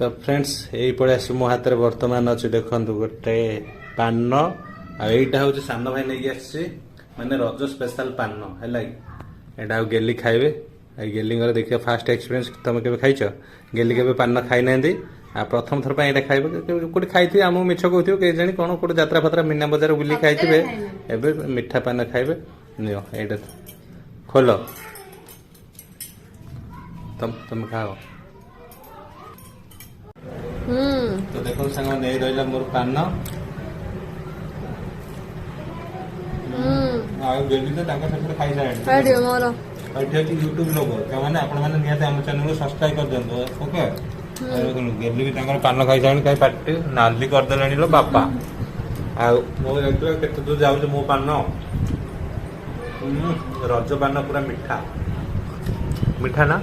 तो फ्रेंड्स यही पड़े आस मो हाथ में बर्तमान अच्छे देखु गोटे पान आईटा हूँ सान भाई नहीं आसी माने रज स्पेशल पान है यहाँ गेली खाइबे गेली देखिए फास्ट एक्सपीरियंस तुम के खाइच गेली के पान खाई ना आ प्रथम थर पर यहाँ खाइबे कौटे खाई आमको मिछ कहते कहीं जानी कौन कौटे जात्रा फात्रा मीना बजार बुली खाइबे एवं मिठा पान खाइबे नियो ये खोल तुम खाओ तो देखो सांग नहीं रहा मोर पान गेली तो खाई सारे यूट्यूब लोग मैंने आपने निहत आम चैनल को सब्सक्राइब कर दिखाँ ओके गेली भी पान खाई सारे कहीं पार्टी नाली करदे लो बापा आते दूर जाऊँ मो पान रज पान पूरा मीठा मीठा ना